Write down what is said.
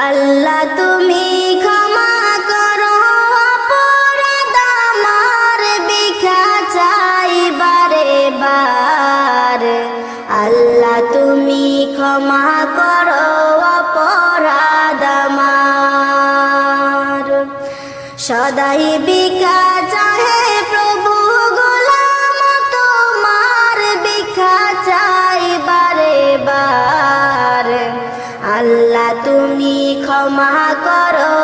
আল্লাহ তুমি ক্ষমা করো অপরাধ আমার, ভিক্ষা চাই বারে বার। আল্লাহ তুমি ক্ষমা করো অপরাধ আমার। সদাই ভিক্ষা চাহে প্রভু, গোলাম তোমার, ভিক্ষা চাই বারে বার। আল্লাহ তুমি ক্ষমা করো